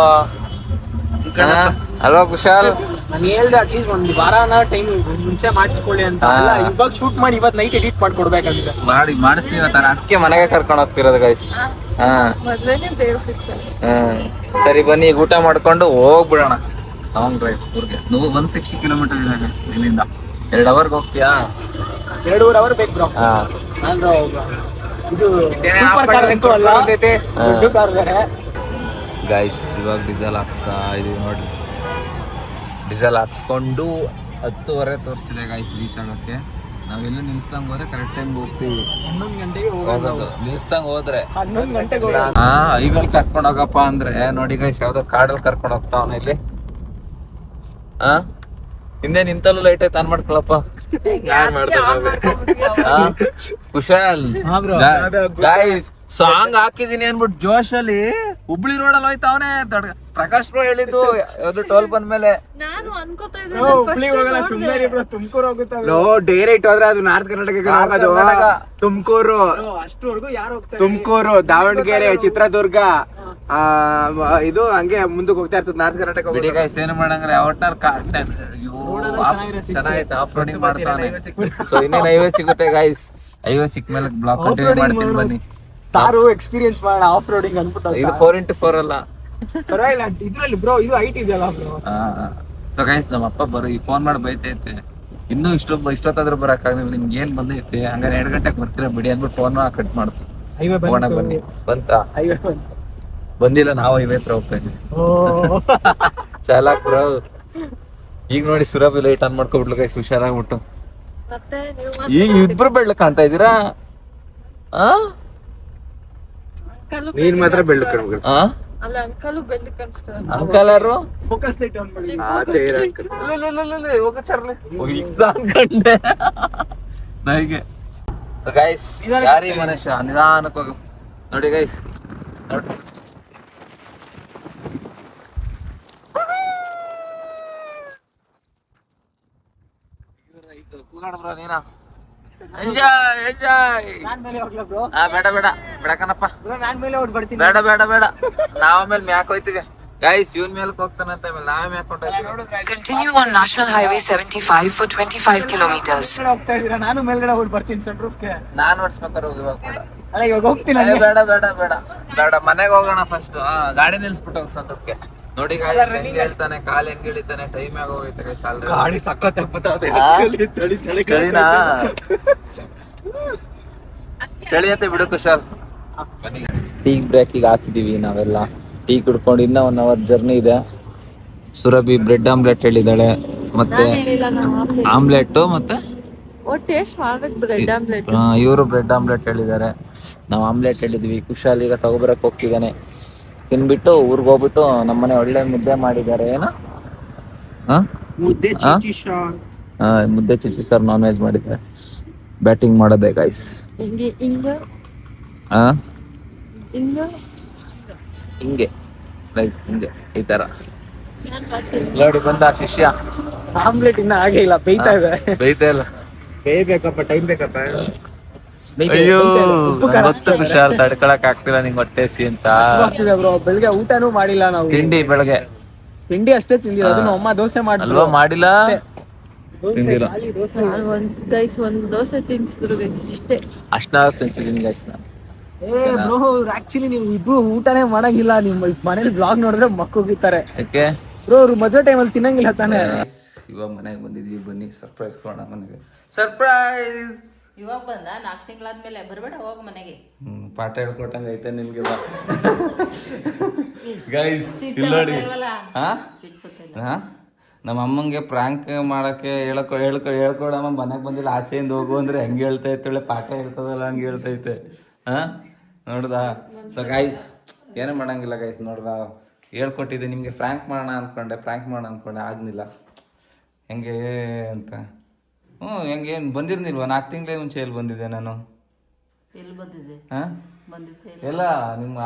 ಅಲ್ವಾ ಕುಶಾಲ್? ನಾನು ಹೇಳ್ದೆ ಅಟ್ಲೀಸ್ಟ್ ಒಂದು ವಾರನ ಟೈಮ್ ಮುಂಚೆ ಮಾಡಿಸ್ಕೊಳ್ಳಿ ಅಂತ. ಇವಾಗ ಶೂಟ್ ಮಾಡಿ ಇವತ್ತು ನೈಟ್ ಎಡಿಟ್ ಮಾಡ್ಕೊಡ್ಬೇಕಾಗಿದೆ. ಮಾಡಿಸ್ತೀವಿ ಅದಕ್ಕೆ ಮನೆಗೆ ಕರ್ಕೊಂಡು ಹೋಗ್ತಿರೋದು ಗೈಸ್. ಮೊದ್ಲೇನೆ ಬೇಗ ಫಿಕ್ಸ್. ಸರಿ ಬನ್ನಿ, ಈಗ ಊಟ ಮಾಡ್ಕೊಂಡು ಹೋಗ್ಬಿಡೋಣ. ಲಾಂಗ್ ಡ್ರೈವ್ ಊರಿಗೆ 160 ಕಿಲೋಮೀಟರ್ ಇದೆ ಗೈಸ್ ಇಲ್ಲಿಂದ. 2 ಅವರ್ಗೆ ಹೋಗ್ತೀಯಾ? 2.5 ಅವರ್ ಬೇಕು ಬ್ರೋ. ನಾನು ಇದು ಸೂಪರ್ ಕಾರ್ ಅಂತೂ ಅಲ್ಲ, ದೊಡ್ಡ ಕಾರ್ ಬೇರೆ. ಗೈಸ್ ಇವಾಗ ಡೀಸೆಲ್ ಹಾಕ್ಸ್ತಾ ಇದೀವಿ ನೋಡಿ. ಡೀಸೆಲ್ ಹಾಕ್ಸ್ಕೊಂಡು 10:30 ತೋರಿಸ್ತಿದೆ ಗೈಸ್ ರೀಚ್ ಆಗೋಕ್ಕೆ. ನಾವೆಲ್ಲೂ ನಿಲ್ಸ್ದಂಗೆ ಹೋದ್ರೆ ಕರೆಕ್ಟ್ ಟೈಮ್ ಹೋಗ್ತೀವಿ. 11 ಗಂಟೆಗೆ ಹೋಗೋದು ನಿಲ್ಸ್ದಂಗೆ ಹೋದ್ರೆ 11 ಗಂಟೆಗೆ ಐವಲ್ಲಿ ಕರ್ಕೊಂಡು ಹೋಗಪ್ಪ ಅಂದ್ರೆ ನೋಡಿ ಗೈಸ್ ಯಾವ್ದೋ ಕಾಡಲ್ಲಿ ಕರ್ಕೊಂಡು ಹೋಗ್ತಾವನ ಇಲ್ಲಿ. ಹಿಂದೆ ನಿಂತಲ್ಲೂ ಲೈಟ್ ಐತೆ, ಆನ್ ಮಾಡ್ಕೊಳಪ್ಪ. ಕುಶಾಲ್ ಗೈಸ್ ಸಾಂಗ್ ಹಾಕಿದೀನಿ ಅನ್ಬಿಟ್ಟು ಜೋಶಲ್ಲಿ ಹುಬ್ಳಿ ರೋಡಲ್ಲಿ ಹೋಯ್ತಾವನೆ. ಪ್ರಕಾಶ್ ಬ್ರೋ ಹೇಳಿದ್ದು ಯಾವ್ದು ಟೋಲ್ ಬಂದ್ಮೇಲೆ. ನಾನು ಅನ್ಕೋತಾ ತುಮಕೂರು ಹೋಗುತ್ತೆ. ಡೈರೆಕ್ಟ್ ಹೋದ್ರೆ ಅದು ನಾರ್ತ್ ಕರ್ನಾಟಕ ಹೋಗೋದು. ತುಮಕೂರು ಅಷ್ಟುವರೆಗೂ ಯಾರು ಹೋಗ್ತಾರೆ? ತುಮಕೂರು, ದಾವಣಗೆರೆ, ಚಿತ್ರದುರ್ಗ, ಇದು ಹಂಗೆ ಮುಂದಕ್ಕೆ ಹೋಗ್ತಾ ಇರ್ತದೆ ನಾರ್ತ್ ಕರ್ನಾಟಕ. ಬಿಡಿ ಗೈಸ್ ಏನು ಮಾಡಂಗ್ರೆ ಒಟ್ನಲ್ಲಿ ಚೆನ್ನಾಗೈತೆ, ಆಫ್ ರೋಡಿಂಗ್ ಮಾಡ್ತಾನೆ. ಸೊ ಇನ್ನೇನು ಹೈವೇ ಸಿಗುತ್ತೆ ಗೈಸ್. ಹೈವೇ ಸಿಕ್ಕ ಮೇಲೆ ಬ್ಲಾಕ್ ಕಂಟಿನ್ಯೂ ಮಾಡ್ತೀನಿ ಬನ್ನಿ. ತಾರು ಎಕ್ಸ್ಪೀರಿಯನ್ಸ್ ಮಾಡೋಣ ಆಫ್ ರೋಡಿಂಗ್ ಅನ್ಬಿಟ್ಟು. ಇದು 4x4 ಅಲ್ಲ, ಪರವಾಗಿಲ್ಲ ಇದ್ರಲ್ಲಿ ಬ್ರೋ. ಇದು ಹೈಟ್ ಇದೆಯಲ್ಲ ಬ್ರೋ. ಸೊ ಗೈಸ್ ನಮ್ಮ ಅಪ್ಪ ಈ ಫೋನ್ ಮಾಡಿ ಬೈತೈತೆ, ಇನ್ನೂ ಇಷ್ಟೊತ್ತಾದ್ರೂ ಬರಕ್ಕಾಗಲ್ಲ, ನಿಮ್ಗೆ ಏನ್ ಬಂದೈತೆ, ಹಂಗಾರೆ 2 ಗಂಟೆಗೆ ಬರ್ತೀರಾ ಬಿಡಿ ಅಂದ್ಬಿಟ್ಟು ಫೋನ್ ಕಟ್ ಮಾಡ್ತು. ಹೋಗೋಣ ಬನ್ನಿ. ಬಂದಿಲ್ಲ, ನಾವು ಹೈವೇ ಹತ್ರ ಹೋಗ್ತಾ ಇದೀವಿ. ಚಾಲಾಕ್ ಬ್ರೋ. ಈಗ ನೋಡಿ ಸುರಭಿ ಲೈಟ್ ಆನ್ ಮಾಡ್ಕೊಬಿಟ್ಲು ಗೈಸ್, ಹುಷಾರಾಗ್ಬಿಟ್ಟು. ಈಗ ಇಬ್ರು ಬೆಳ್ಳು ಕಾಣ್ತಾ ಇದೀರಾ? ನೀನ್ ಮಾತ್ರ ಬೆಳ್ಳು ಕಾಣ್ಬೇಕು. ಅಲ್ಲ ಅಂಕಲು ಬೆಳ್ಳಿ ಕಾಣಿಸ್ತಾರೆ. ಅಂಕಲ್ ಯಾರು? ಫೋಕಸ್ ಲೈಟ್ ಆನ್ ಮಾಡಿ. ಅನ್ಕಂಡೆ ನನಗೆ. ಗೈಸ್ ಯಾರಿ ಮನುಷ್ಯ ನಿಧಾನಕ್ಕೆ ಹೋಗ ನೋಡಿ ಗೈಸ್, ನೋಡಿ ನೀನಾ ಎಂಜಾಯ್ ಎಂಜಾಯ್. ಬೇಡ ಬೇಡ ಬಿಡಕನಪ್ಪ, ಬೇಡ ಬೇಡ ಬೇಡ. ನಾವ್ ಆಮೇಲೆ ಮ್ಯಾಕ್ ಹೋಯ್ತೀವಿ ಗೈಸ್. ಇವನ್ ಮೇಲೆ ಹೋಗ್ತಾನಂತ ನಾವೇ ಮ್ಯಾಕ್ ಹೊಂಟೋಯ್ತೀವಿ. Continue on National Highway 75 for 25 kilometers. ಹೋಗ್ತಾ ಇದೀರಾ? ನಾನು ಮೇಲ್ಗಡೆ ಹೋಗಿ ಬರ್ತೀನಿ ಸನ್ ರೂಫ್ಗೆ. ನಾನ್ ಓಡಿಸ್ಬೇಕಾರೆ ಹೋಗಿ ಇವಾಗ ಬೇಡ. ಅಲ್ಲ ಇವಾಗ ಹೋಗ್ತೀನಿ. ಬೇಡ ಬೇಡ ಬೇಡ ಬೇಡ, ಮನೆಗೆ ಹೋಗೋಣ ಫಸ್ಟ್. ಗಾಡಿ ನಿಲ್ಸ್ಬಿಟ್ಟು ಹೋಗಿ ಸನ್ ರೂಫ್ಗೆ. ನೋಡಿ ಗಾಡಿ ಹೆಂಗ್ ಹೇಳ್ತಾನೆ, ಕಾಲ್ ಹೆಂಗ್ ಹಿಡಿತಾನೆ, ಟೈಮ್ ಆಗ ಹೋಗೈತೆ ಗೈಸ್. ಗಾಡಿ ಸಖತ್ ಚಳಿ ಅಂತ ಬಿಡು ಕುಶಾಲ್. ಟೀ ಬ್ರೇಕ್ ಈಗ ಹಾಕಿದೀವಿ ನಾವೆಲ್ಲ. ಟೀ ಕುಡ್ಕೊಂಡು ಇನ್ನ 1 ಅವರ್ ಜರ್ನಿ ಇದೆ. ಸುರಭಿ ಬ್ರೆಡ್ ಆಮ್ಲೆಟ್ ಹೇಳಿದಾಳೆ, ಮತ್ತೆ ಆಮ್ಲೆಟ್ ಮತ್ತೆ ಇವರು ಬ್ರೆಡ್ ಆಮ್ಲೆಟ್ ಹೇಳಿದ್ದಾರೆ, ನಾವು ಆಮ್ಲೆಟ್ ಹೇಳಿದ್ವಿ. ಕುಶಾಲ್ ಈಗ ತಗೋಬರಕ್ ಹೋಗ್ತಿದ್ದಾನೆ. ತಿನ್ಬಿಟ್ಟು ಊರ್ಗ್ ಹೋಗ್ಬಿಟ್ಟು ನಮ್ಮನೆ ಒಳ್ಳೆ ಮುದ್ದೆ ಮಾಡಿದ್ದಾರೆ. ಏನ ಮುದ್ದೆ ಚಿಚ್ಚಿ ಸರ್ ನಾನ್ ವೆಜ್ ಮಾಡಿದ್ದಾರೆ. ಬ್ಯಾಟಿಂಗ್ ಮಾಡೋದೆ ಗೈಸ್. ಹಿಂಗೆ ಹಿಂಗ ಆ ಹಿಂಗ ಹಿಂಗೆ ಲೈಕ್ ಹಿಂಗೆ ಈ ತರ ನೋಡಿ ಬಂದ ಶಿಷ್ಯ. ಆಮ್ಲೆಟ್ ಇನ್ನ ಆಗೇ ಇಲ್ಲ, ಬೇಯ್ತಾ ಇದೆ. ಬೈತಾ ಇಲ್ಲ. ಬೇಯ್ಬೇಕಪ್ಪ, ಟೈಮ್ ಬೇಕಪ್ಪ. ಅಯ್ಯೋ ಗೊತ್ತು ಕುಶಾಲ್, ತಡ್ಕೊಳಕ್ ಆಗ್ತಿಲ್ಲ ನಿಂಗೆ ಹೊಟ್ಟೆ ಸಿ ಅಂತ. ಬ್ರೋ ಬೆಳಗ್ಗೆ ಊಟನೂ ಮಾಡಿಲ್ಲ ನಾವು. ತಿಂಡಿ ಬೆಳಗ್ಗೆ ತಿಂಡಿ ಅಷ್ಟೇ ತಿಂದಿಲ್ಲ, ಅದನ್ನು ಅಮ್ಮ ದೋಸೆ ಮಾಡಿದ್ರು. ಅಲ್ವಾ ಮಾಡಿಲ್ಲ, ತಿಂದಿಲ್ಲ. ಒಂದು ದೋಸೆ ತಿನ್ಸಿದ್ರು ಗೈಸ್ ಇಷ್ಟೇ. ಅಷ್ಟನ್ನ ತಿನ್ಸಿದೀನಿ ಗೈಸ್ ನಾನು. ಬ್ರೋ ಆಕ್ಚುಲಿ ನೀವು ಇಬ್ರು ಊಟನೇ ಮಾಡಂಗಿಲ್ಲ, ನಿಮ್ಮ ಮನೇಲಿ ಬ್ಲಾಗ್ ನೋಡಿದ್ರೆ ಮಕ್ಕೋಗಿರ್ತಾರೆ. ಯಾಕೆ ಬ್ರೋ ಅವ್ರು ಮದುವೆ ಟೈಮಲ್ಲಿ ತಿನ್ನಂಗಿಲ್ಲ ತಾನೇ. ಇವಾಗ ಮನೆಗೆ ಬಂದಿದ್ವಿ, ಬನ್ನಿ ಸರ್ಪ್ರೈಸ್ ಕೊಡೋಣ ಮನೆಗೆ. ಸರ್ಪ್ರೈಸ್ ಇವಾಗ ಬಂದ 4 ತಿಂಗಳಾದ್ಮೇಲೆ ಬರ್ಬೇಡ ಹೋಗ ಮನೆಗೆ. ಪಾಠ ಹೇಳ್ಕೊಟ್ಟಂಗ ಐತೆ ನಿಮ್ಗೆ ಗೈಸ್. ಇಲ್ಲ ನೋಡಿ ಹಾ ನಮ್ಮ ಅಮ್ಮಂಗೆ ಪ್ರಾಂಕ್ ಮಾಡಕ್ಕೆ ಹೇಳ್ಕೊಡಮ್ಮ ಮನೆಗೆ ಬಂದಿಲ್ಲ ಆಚೆಯಿಂದ ಹೋಗು ಅಂದ್ರೆ ಹೆಂಗೆ ಹೇಳ್ತಾ ಇತ್ತಳೆ, ಪಾಠ ಹೇಳ್ತದಲ್ಲ ಹಂಗೆ ಹೇಳ್ತೈತೆ. ಹಾ ನೋಡ್ದಾ. ಸೊ ಗೈಸ್ ಏನೂ ಮಾಡಂಗಿಲ್ಲ ಗೈಸ್, ನೋಡ್ದ ಹೇಳ್ಕೊಟ್ಟಿದ್ದೆ ನಿಮಗೆ. ಫ್ರ್ಯಾಂಕ್ ಮಾಡೋಣ ಅನ್ಕೊಂಡೆ ಆಗ್ನಿಲ್ಲ. ಹೆಂಗೆ ಅಂತ ಹೆಂಗೆ ಏನು ಬಂದಿರ್ನಿಲ್ವ? 4 ತಿಂಗಳೇ ಮುಂಚೆ ಎಲ್ಲಿ ಬಂದಿದ್ದೆ ನಾನು? ಎಲ್ಲಿ ಬಂದಿದ್ದೆ? ಹಾಂ ಬಂದಿದ್ದೆ ಎಲ್ಲ ನಿಮ್ಮ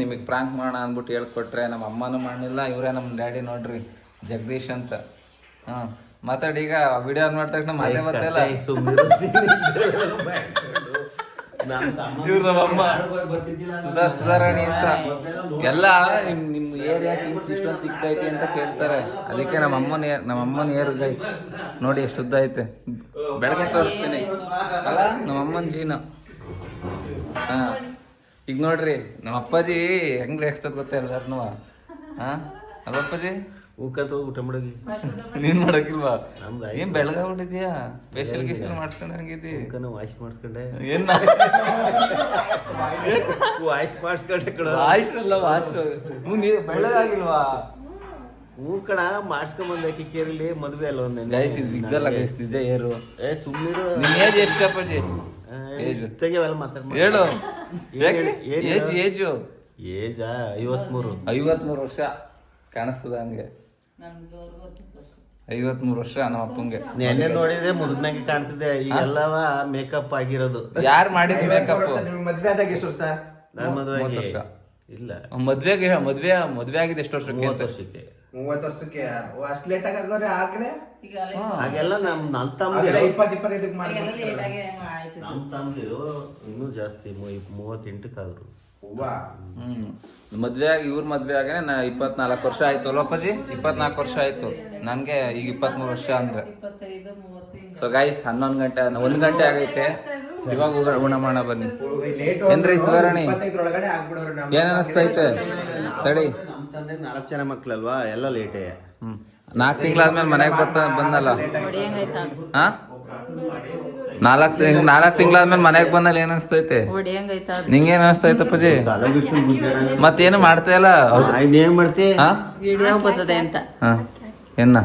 ನಿಮಗೆ ಪ್ರಾಂಕ್ ಮಾಡೋಣ ಅಂದ್ಬಿಟ್ಟು ಹೇಳ್ಕೊಟ್ರೆ ನಮ್ಮ ಅಮ್ಮನೂ ಮಾಡಲಿಲ್ಲ. ಇವರೇ ನಮ್ಮ ಡ್ಯಾಡಿ ನೋಡ್ರಿ, ಜಗದೀಶ್ ಅಂತ. ಹಾಂ ಮಾತಾಡಿ, ಈಗ ವಿಡಿಯೋ ಆನ್ ಮಾಡಿದ ತಕ್ಷಣ ಮಾತೇ ಬರ್ತಾಯಿಲ್ಲ. ಇವ್ರು ನಮ್ಮಮ್ಮ ಸುಧಾರಾಣಿ ಅಂತ. ಎಲ್ಲ ನಿಮ್ಮ ಏರಿಯಾಕ್ಕೆ ಇಷ್ಟೊಂದು ತಿಕ್ಕೈತೆ ಅಂತ ಕೇಳ್ತಾರೆ, ಅದಕ್ಕೆ ನಮ್ಮಮ್ಮನ ಏರು ಗೈಸ್ ನೋಡಿ ಎಷ್ಟು ಉದ್ದ ಐತೆ. ಬೆಳಗ್ಗೆ ತೋರಿಸ್ತೀನಿ ಅಲ್ಲ ನಮ್ಮಮ್ಮನ ಜೀನ. ಹಾಂ ಈಗ ನೋಡ್ರಿ ನಮ್ಮ ಅಪ್ಪಾಜಿ ಹೆಂಗ್ ರೇಗಿಸ್ತದ ಗೊತ್ತಾ ಎಲ್ಲಾರನು. ಹಾಂ ಅಲ್ಲ ಅಪ್ಪಾಜಿ ಊಟ ಮಾಡೋದು ನೀನ್ ಮಾಡಕ್ಕಿಲ್ವಾ? ಏನ್ ಬೆಳಗಾಗ್ಬಿಟ್ಟಿದ್ಯಾ? ಫೇಶಿಯಲ್ ಗೀಶಿಯಲ್ ಮಾಡ್ಸ್ಕೊಂಡಂಗಿದ್ದಿ? ವಾಯ್ಸ್ ಮಾಡಿಸ್ಕೊಂಡೆ. ಏನ್ ವಾಯ್ಸ್ ಮಾಡಿಸ್ಕೊಂಡೆ ಕಣ. ವಾಯ್ಸ್ ಅಲ್ಲ, ವಾಶ್. ನೀವ್ ಬೆಳಗಾಗಿಲ್ವಾ? ಹೂ ಕಣ, ಮಾಡಿಸ್ಕೊಂಬಂದ ಕೇರಳಿ ಮದ್ವೆ ಅಲ್ಲ ಒಂದೇ. ಗೈಸ್ ಇದು ಬಿಗ್ಗಲ್ಲ ಗೈಸ್, ನಿಜ ಏರು. ಸುಮ್ಮನಿರು. ನಿಮ್ ಏಜ್ ಎಷ್ಟು ಅಪ್ಪಾಜಿ? ತೆಗೆವೆಲ್ಲ ಮಾತಾಡ ಹೇಳು. ಏಜು ಏಜಾ 53. 53 ವರ್ಷ ಕಾಣಿಸ್ತದ ಹಂಗೆ. 53 ವರ್ಷ ನಮ್ಮ ಅಪ್ಪಂಗೆ. ನೆನ್ನೆ ನೋಡಿದ್ರೆ ಮುದುಗ್ನಾಗೆ ಕಾಣ್ತಿದ್ದೆ, ಈಗೆಲ್ಲವ ಮೇಕಪ್ ಆಗಿರೋದು. ಯಾರು ಮಾಡಿದ್ ಮೇಕಪ್? ಮದ್ವೆ ಆದಾಗ ಎಷ್ಟು ವರ್ಷ? ನನ್ನ ಮದುವೆ 30 ವರ್ಷ ಇಲ್ಲ. ಮದ್ವೆ ಆಗಿದೆ ಎಷ್ಟು ವರ್ಷಕ್ಕೆ? 30 ವರ್ಷಕ್ಕೆ. 30 ವರ್ಷಕ್ಕೆ ಅಷ್ಟು ಲೇಟ್ ಆಗಾದ್ರೆ ಆಗಲೇ ಹಾಗೆಲ್ಲ ನನ್ನ ತಮ್ಮ 20-25 ಮಾಡಿ. ನಮ್ಮ ತಮ್ಮದಿರು ಇನ್ನೂ ಜಾಸ್ತಿ 38 ಮದ್ವೆ ಆಗಿ ಇವ್ರ ಮದ್ವೆ ಆಗೇನೆ 24 ವರ್ಷ ಆಯ್ತು ಅಲ್ವ ಅಪ್ಪಾಜಿ? 24 ವರ್ಷ ಆಯ್ತು. ನನ್ಗೆ ಈಗ 23 ವರ್ಷ ಅಂದ್ರೆ. ಸೊ ಗೈಸ್ 11 ಗಂಟೆ 1 ಗಂಟೆ ಆಗೈತೆ. ಇವಾಗ ಊಟ ಮಾಡೋಣ ಬನ್ನಿ. ಏನ್ರಿ ಸುಧಾರಣಿ ಏನ್ ಅನಿಸ್ತೈತೆ? ತಡಿ, ನಮ್ಮ ತಂದೆ 4 ಜನ ಮಕ್ಳಲ್ವಾ, ಎಲ್ಲ ಲೇಟೇ. 4 ತಿಂಗಳಾದ್ಮೇಲೆ ಮನೆಗೆ ಬಂದಲ್ಲ. ಹಾ 4 ತಿಂಗಳಾದ್ಮೇಲೆ ಮನೆಗೆ ಬಂದಲ್ಲಿ ಏನ್ ಅನಿಸ್ತೈತೆ? ನಿಂಗೇನ್ ಅನಿಸ್ತೈತೆ ಅಪ್ಪಾಜಿ? ಮತ್ತೇನು ಮಾಡ್ತಾ ಇಲ್ಲ? ಏನ್ ಮಾಡ್ತಿ? ವಿಡಿಯೋ ಬರ್ತದೆ ಅಂತ. ಏನ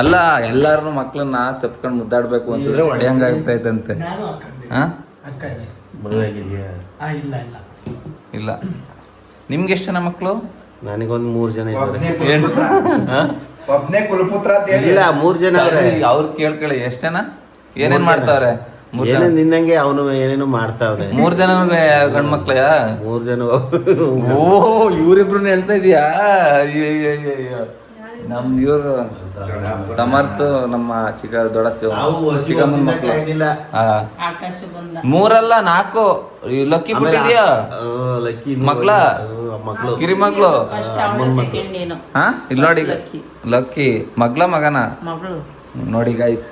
ಅಲ್ಲ, ಎಲ್ಲಾರು ಮಕ್ಳನ್ನ ತಪ್ಕೊಂಡ್ ಮುದ್ದಾಡ್ಬೇಕು ಅನ್ಸಿದ್ರೆ ಹೊಡೆಯಂಗ ಆಗ್ತೈತಂತೆ. ಹಾ ಮದುವೆ ಆಗಿದ್ಯಾ? ಇಲ್ಲ. ನಿಮ್ಗೆ ಎಷ್ಟು ಜನ ಮಕ್ಳು? ನನಗೊಂದು 3 ಜನ ಇದ್ದಾರೆ. ಒಬ್ನೇ ಕುಲಪುತ್ರ ಅಂತ ಹೇಳಿ ಇಲ್ಲ, 3 ಜನ ಅವ್ರೆ. ಅವ್ರು ಕೇಳ್ಕೊಳ್ಳಿ ಎಷ್ಟು ಜನ ಏನೇನ್ ಮಾಡ್ತಾವ್ರೆ? ನಿನ್ನಂಗೆ ಅವನು ಏನೇನು ಮಾಡ್ತಾವ್ರೆ. 3 ಜನ ಗಂಡ್ ಮಕ್ಳಯ? 3 ಜನ. ಓ ಇವ್ರಿಬ್ರು ಹೇಳ್ತಾ ಇದೀಯಾ? ನಮ್ ಇವ್ರು ಸಮರ್ಥ ನಮ್ಮ ದೊಡ್ಡ ಚಿಕ್ಕಮ್ಮನ ಮಕ್ಳು. ಆಕಾಶ ಬಂದ 3 ಅಲ್ಲ 4. ಲಕ್ಕಿ ಬಿಟ್ಟಿದ್ಯಾ? ಮಕ್ಳ ಕಿರಿ ಮಗ್ಳು. ಸೆಕೆಂಡ್ ಏನು ಹಾ ಇಲ್ಲಿ ನೋಡಿ, ಲಕ್ಕಿ ಮಗ್ಳ ಮಗನ ಮಗಳು ನೋಡಿ ಗೈಸ್.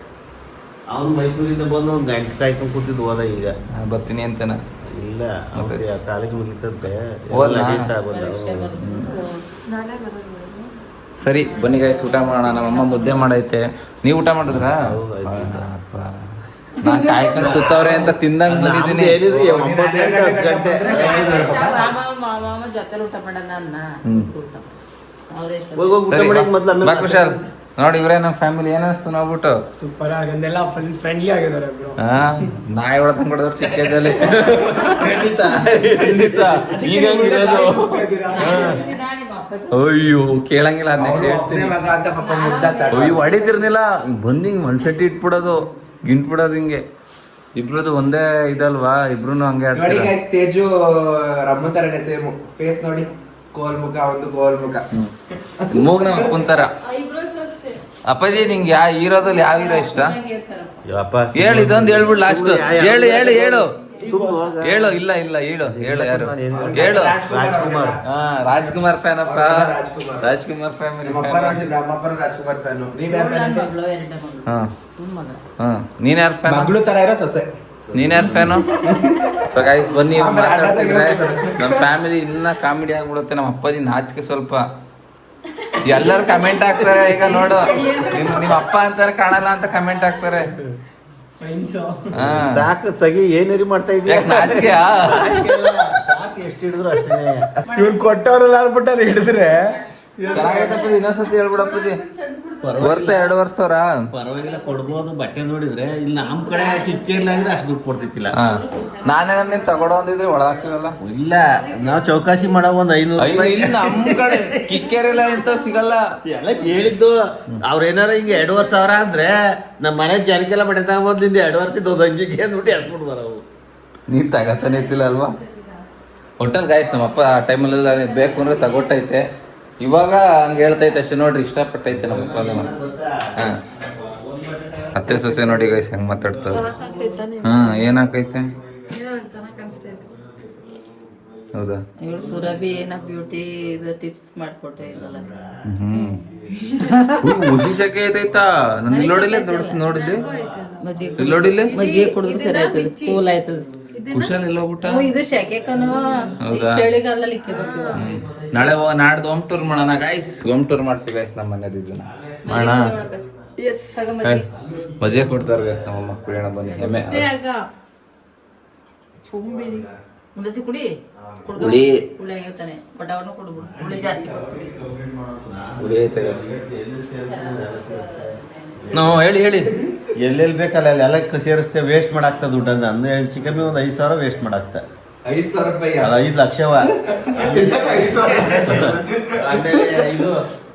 ಅವ್ನು ಮೈಸೂರಿಂದ ಬಂದು ಒಂದು ಗಂಟೆ ಕಾಯ್ಕೊಂಡು ಕೂತಿದ್ದು ಹೋದ. ಈಗ ಬರ್ತೀನಿ ಅಂತನ ಇಲ್ಲ, ಕಾಲೇಜ್ ಮುಗಿತಂತೆ. ಸರಿ ಬನ್ನಿ ಗೈಸ್, ಊಟ ಮಾಡೋಣ. ನಮ್ಮಮ್ಮ ಮುದ್ದೆ ಮಾಡೈತೆ. ನೀವು ಊಟ ಮಾಡಿದ್ರಾ? ನಾನ್ ಕಾಯ್ಕೊಂಡು ಕೂತವ್ರೆ ಅಂತ ತಿಂದಂಗ್ ಬಂದಿದ್ದೀನಿ. ಮಾಮ ಜೊತೆ ಊಟ ಮಾಡೋಣ ಅನ್ನ. ಬಾ ಕುಶಾಲ್. ನೋಡಿ ಇವ್ರೆ ನಮ್ಮ ಫ್ಯಾಮಿಲಿ. ಏನಿಸ್ತು ನೋಡ್ಬಿಟ್ಟು? ಸೂಪರ್ ಆಗಿದ್ದೆಲ್ಲ ಫುಲ್ ಫ್ರೆಂಡ್ಲಿ ಆಗಿದ್ದಾರೆ ಬ್ರೋ. ನಾಯಿ ಹೊಡೆದಂಗ್ ಹೊಡೆದ್ರು ಚಿಕ್ಕದಲ್ಲಿ. ಖಂಡಿತ ಈಗ ಹಂಗಿರೋದು. ಅಯ್ಯೋ ಕೇಳಂಗಿಲ್ಲ. ಅಯ್ಯೋ ಹೊಡಿತಿರ್ನಿಲ್ಲ, ಬಂದಿಂಗ್ ಮನ್ಸಟ್ಟಿ ಇಟ್ಬಿಡೋದು, ಗಿಂಟ್ಬಿಡೋದು ಹಿಂಗೆ. ಇಬ್ರದ್ದು ಒಂದೇ ಇದಲ್ವಾ, ಇಬ್ರು ಹಂಗೆ ನೋಡಿ ಆಡ್ತೀರಾ. ಗೈಸ್, ತೇಜು ರಮ್ಮ ತರನೇ ಸೇಮ್ ಫೇಸ್ ನೋಡಿ, ಕೋಲ್ ಮುಖ, ಒಂದು ಕೋಲ್ ಮುಖ. ಮೂಗ್ ನಮ್ಮ ಅಪ್ಪನ ತರ. ಅಪ್ಪಾಜಿ ನಿಂಗೆ ಯಾವ ಹೀರೋದಲ್ಲಿ ಯಾವ ಹೀರೋ ಇಷ್ಟ? ಹೇಳು, ಇದೊಂದು ಹೇಳ್ಬಿಡು ಲಾಸ್ಟ್. ಹೇಳು ಹೇಳು ಹೇಳು ಹೇಳು. ಇಲ್ಲ ಇಲ್ಲ ಹೇಳು ಹೇಳು. ಯಾರು ಹೇಳು? ರಾಜ್ಕುಮಾರ್. ಹಾ, ರಾಜ್ಕುಮಾರ್ ಫ್ಯಾನ್ ಅಪ್ಪ. ರಾಜ್ಕುಮಾರ್ ಫ್ಯಾಮಿಲಿ ನಮ್ಮಪ್ಪನ ರಾಜ್ಕುಮಾರ್ ಫ್ಯಾನ್. ನೀವ್ ಯಾರ್ fan ಅಂದ್ರೆ? ಮಗಳು 2 ಮಗಳು ಹಾ ಮಗ ಹಾ. ನೀನ್ ಯಾರು ಫ್ಯಾನ್? ಮಗಳು ತರ ಇರೋ ಸೊಸೆ. ನೀನ್ ಯಾರು ಫ್ಯಾನು? ಬನ್ನಿ ಮಾತಾಡ್ತಿದ್ರೆ ನಮ್ಮ ಫ್ಯಾಮಿಲಿ ಇನ್ನ ಕಾಮಿಡಿ ಆಗ್ಬಿಡುತ್ತೆ. ನಮ್ಮ ಅಪ್ಪಾಜಿ ನಾಚಿಕೆ ಸ್ವಲ್ಪ. ಎಲ್ಲರೂ ಕಮೆಂಟ್ ಹಾಕ್ತಾರೆ ಈಗ ನೋಡು, ನಿಮ್ಮ ಅಪ್ಪ ಅಂತಾರೆ ಕಾಣಲ್ಲ ಅಂತ ಕಮೆಂಟ್ ಹಾಕ್ತಾರೆ. ಹಾ, ಸಾಕು ತೆಗಿ, ಏನೇರಿ ಮಾಡ್ತಾ ಇದೀಯ? ಯಾಕೆ ನಾಚಿಕೆಯಾ? ಸಾಕು, ಎಷ್ಟು ಹಿಡಿದ್ರು ಅಷ್ಟೇ. ಇವ್ರು ಕೊಟ್ಟವ್ರಲ್ಲ ಅನ್ಬಿಟ್ಟಾರೆ ಹಿಡಿದ್ರೆ. ಚೆನ್ನಾಗೈತಪ್ಪಾಜಿ, ಇನ್ನೊಂದ್ಸತಿ ಹೇಳ್ಬಿಡಪ್ಪಾಜಿ. ಬರ್ತಾ 2 ವರ್ಷ ಪರವಾಗಿಲ್ಲ, ಕೊಡ್ಬೋದು. ಬಟ್ಟೆ ನೋಡಿದ್ರೆ ಇಲ್ಲಿ ನಮ್ ಕಡೆ ಕಿಕ್ಕೇರ್ಲಾಗಿದ್ರೆ ಅಷ್ಟು ದುಡ್ಡು ಕೊಡ್ತಿತ್ತಿಲ್ಲ. ನಾನೇ ನೀನ್ ತಗೊಡೋ ಅಂದಿದ್ರೆ ಒಳ ಹಾಕಿವಲ್ಲ. ಇಲ್ಲ, ನಾವು ಚೌಕಾಸಿ ಮಾಡೋ ಒಂದ್ 500 ರೂಪಾಯಿ. ಇಲ್ಲಿ ನಮ್ ಕಡೆ ಕಿಕ್ಕೇರಿಲ್ಲ ಅಂತ ಸಿಗಲ್ಲ. ಎಲ್ಲ ಹೇಳಿದ್ದು ಅವ್ರೇನಾರ ಹಿಂಗೆ 2 ಸಾವಿರ ಅಂದ್ರೆ ನಮ್ಮ ಮನೆ ಜನಕ್ಕೆಲ್ಲ ಬಟ್ಟೆ ತಗೊಂಡಿಂದ 2 ವರ್ಷದ ಒಂದು ಅಂಗಿಗೆ ಅಂದ್ಬಿಟ್ಟು ಎಸ್ಬಿಟ್ಟು ಬರವು. ನೀನ್ ತಗತಾನೆ ಇತ್ತಿಲ್ಲ ಅಲ್ವಾ? ಹೋಟೆಲ್ ಗಾಯ್ಸ್, ನಮ್ಮಪ್ಪ ಆ ಟೈಮಲ್ಲೆಲ್ಲ ಬೇಕು ಅಂದ್ರೆ ತಗೊಟ್ಟೈತೆ. ಇವಾಗ ಹಂಗೆ ಹೇಳ್ತೈತೆ ಅಷ್ಟೇ ನೋಡ್ರಿ, ಇಷ್ಟಪಟ್ಟೈತೆ ನಮ್ಮಪ್ಪ. ಹಾ, ಅತ್ತೆ ಸೊಸೆ ನೋಡಿ ಗೈಸ್ ಹೆಂಗ್ ಮಾತಾಡ್ತಾರೆ. ಹಾ, ಏನಾಕೈತೆ? ಹೌದಾ? ಇವಳು ಸುರಭಿ ಏನ ಬ್ಯೂಟಿ ಇದು ಟಿಪ್ಸ್ ಮಾಡ್ಕೊಟ್ಟೆ ಇದಲ್ಲ. ಖುಷಿ ಸೆಕೆ ಐತೈತಾ? ನಾನು ಇಲ್ಲಿ ನೋಡಿಲ್ಲ, ನೋಡಿದ್ದೆ ಮಜ್ಜಿಗೆ ಇಲ್ಲಿ ನೋಡಿಲ್ಲ. ಮಜ್ಜಿಗೆ ಕುಡಿದ್ರೆ ಸರಿ ಆಯ್ತದ, ಕೂಲ್ ಆಯ್ತದ. ಕುಶಲ್ ಎಲ್ಲೋಗ್ಬಿಟ್ಟ? ಇದು ಶೆಕೆಕನು ಚಳಿಗಾಲ ಲಿಕ್ಕೆ ಬರ್ತೀವ. ನಾಳೆ ನಾಡ್ದು ಹೋಮ್ ಟೂರ್ ಮಾಡೋಣ ಗಾಯ್ಸ್. ಹೋಮ್ ಟೂರ್ ಮಾಡ್ತೀವಿ ಗಾಯ್ಸ್, ನಮ್ಮ ಮನೆದು ಇದನ್ನ ಮಾಡೋಣ. ಮಜೆ ಕೊಡ್ತಾರೆ ಗಾಯ್ಸ್ ನಮ್ಮಮ್ಮ. ಕುಡಿಯೋಣ ಬನ್ನಿ. ಎಮ್ಮೆ ಮುಲಸಿ ಕುಡಿ ಹುಳಿ ಹುಳಿ ಆಗಿರ್ತಾನೆ. ಪಟಾವನ್ನು ಕೊಡ್ಬಿಡು, ಹುಳಿ ಜಾಸ್ತಿ ಕೊಡ್ಬಿಡಿ. ಹುಳಿ ಐತೆ ನಾವು ಹೇಳಿ ಹೇಳಿ. ಎಲ್ಲೆಲ್ಲಿ ಬೇಕಲ್ಲ ಅಲ್ಲೆಲ್ಲ ಸೇರಿಸ್ತೇ, ವೇಸ್ಟ್ ಮಾಡಾಕ್ತ ದುಡ್ಡನ್ನ. ಅಂದ್ರೆ ಚಿಕಮ್ಮಿ ಒಂದು 5 ಸಾವಿರ ವೇಸ್ಟ್ ಮಾಡಾಕ್ತ. 5,000 ರೂಪಾಯಿ. 5 ಲಕ್ಷವ. ಆಮೇಲೆ ಇದು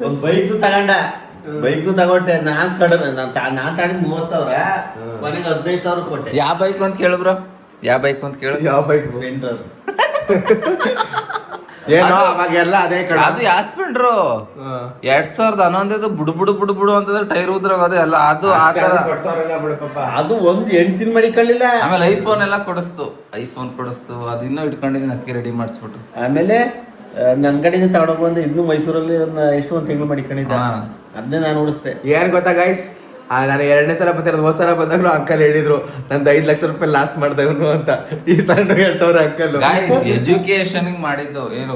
ಒಂದು ಬೈಕ್ ತಗೊಂಡೆ. ನಾನ್ ಕಡಿಮೆ, ನಾನ್ ತಾಡಿದ್ 30,000, ಮನೆಗೆ 15,000 ಕೊಟ್ಟೆ. ಯಾವ ಬೈಕ್ ಅಂತ ಕೇಳು ಬ್ರೋ, ಯಾವ ಬೈಕ್ ಅಂತ ಕೇಳು. ಯಾವ ಬೈಕ್? ಸ್ಪ್ಲೆಂಡರ್. ಏನೋ ಅವಾಗೆಲ್ಲ ಅದೇ ಕಡೆ. ಅದು ಯಾವ ಸ್ಪೆಂಡ್ರು 2011 ಬುಡು ಬುಡು ಬುಡು ಬುಡು ಅಂತಂದ್ರೆ ಟೈರ್ ಉದ್ರೋಗೋದು ಎಲ್ಲ. ಅದು ಆ ತರ. ಅದು ಒಂದು ಹೆಣ್ತಿನ ಮಡಿಕೊಳ್ಳಿಲ್ಲ. ಆಮೇಲೆ ಐಫೋನ್ ಎಲ್ಲ ಕೊಡಿಸ್ತು, ಅದು ಇನ್ನೂ ಇಟ್ಕೊಂಡಿದ್ದೀನಿ, ಅದಕ್ಕೆ ರೆಡಿ ಮಾಡಿಸ್ಬಿಟ್ಟು. ಆಮೇಲೆ ನನ್ ಕಡೆಯಿಂದ ತಗೊಂಡೋಗಿ ಬಂದು ಇನ್ನು ಮೈಸೂರಲ್ಲಿ ಒಂದು ಒಂದು ತಿಂಗಳು ಮಡಿಕೊಂಡಿದ್ದೆ. ಅದನ್ನೇ ನಾನು ಉಳಿಸ್ದೆ. ಏನ್ ಗೊತ್ತಾ ಗೈಸ್, ನಾನು 2ನೇ ಸಲ ಬಂದಿರೋದು. 1 ಸಲ ಬಂದಾಗ್ಲೂ ಅಂಕಲ್ ಹೇಳಿದ್ರು ನಂದು 5 ಲಕ್ಷ ರೂಪಾಯಿ ಲಾಸ್ ಮಾಡ್ದವನು ಅಂತ. ಈ ಸಲ ಹೇಳ್ತವ್ರೆ ಅಂಕಲ್. ಎಜುಕೇಶನ್ ಮಾಡಿದ್ದು ಏನು,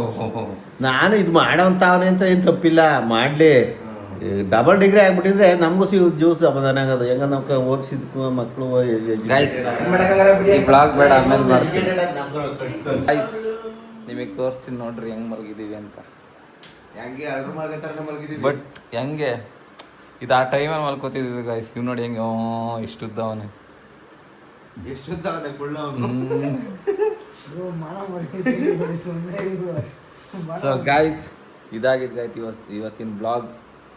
ನಾನು ಇದು ಮಾಡೋಂತವನೇ ಅಂತ ಏನು ತಪ್ಪಿಲ್ಲ, ಮಾಡ್ಲಿ. ಡಬಲ್ ಡಿಗ್ರಿ ಆಗ್ಬಿಟ್ಟಿದ್ರೆ ನಮಗೂ ಜ್ಯೂಸ್ ಸಮಾಧಾನ ಆಗೋದು. ಹೆಂಗ ನಾವು ಓದಿಸಿದ್ಕು ಮಕ್ಕಳು. ಈ ಬ್ಲಾಗ್ ಬೇಡ, ಆಮೇಲೆ ಮಾಡ್ತೀನಿ. ನಿಮಗೆ ತೋರಿಸ್ತೀನಿ ನೋಡ್ರಿ ಹೆಂಗ್ ಮಲಗಿದೀವಿ ಅಂತ. ಬಟ್ ಹೆಂಗೆ ಇದು ಆ ಟೈಮಲ್ಲಿ ಮಲ್ಕೋತಿದ್ವಿ ಗೈಸ್. ಇವ್ ನೋಡಿ ಹೆಂಗೆ ಇಷ್ಟುದ್ದವನೇ. ಸೊ ಗೈಸ್, ಇದಾಗಿದ್ದು ಗಾಯ್ತು ಇವತ್ತಿನ ಬ್ಲಾಗ್.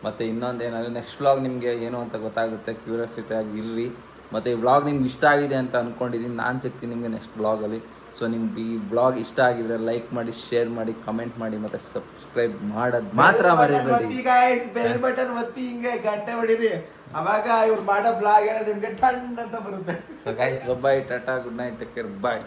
ಮತ್ತು ಇನ್ನೊಂದು ಏನಾದ್ರು ನೆಕ್ಸ್ಟ್ ಬ್ಲಾಗ್ ನಿಮಗೆ ಏನು ಅಂತ ಗೊತ್ತಾಗುತ್ತೆ. ಕ್ಯೂರಿಯಾಸಿಟಿ ಆಗಿ ಇರ್ರಿ. ಮತ್ತು ಈ ಬ್ಲಾಗ್ ನಿಮ್ಗೆ ಇಷ್ಟ ಆಗಿದೆ ಅಂತ ಅಂದ್ಕೊಂಡಿದ್ದೀನಿ. ನಾನು ಸಿಗ್ತೀನಿ ನಿಮಗೆ ನೆಕ್ಸ್ಟ್ ಬ್ಲಾಗಲ್ಲಿ. ಸೊ ನಿಮ್ಗೆ ಈ ಬ್ಲಾಗ್ ಇಷ್ಟ ಆಗಿದ್ರೆ ಲೈಕ್ ಮಾಡಿ, ಶೇರ್ ಮಾಡಿ, ಕಮೆಂಟ್ ಮಾಡಿ, ಮತ್ತು ಸಬ್ಸ್ಕ್ರೈಬ್ ಮಾಡೋದು ಮಾತ್ರ ಮರೆಯಬೇಡಿ. ಬೆಲ್ ಬಟನ್ ಒತ್ತಿ ಹಿಂಗೆ ಗಂಟೆ ಹೊಡಿರಿ, ಅವಾಗ ಇವ್ರು ಮಾಡೋ ಬ್ಲಾಗ್ ಎಲ್ಲ ನಿಮ್ಗೆ ಟನ್ ಅಂತ ಬರುತ್ತೆ. So guys, bye, tata, good night, take care, ಬಾಯ್.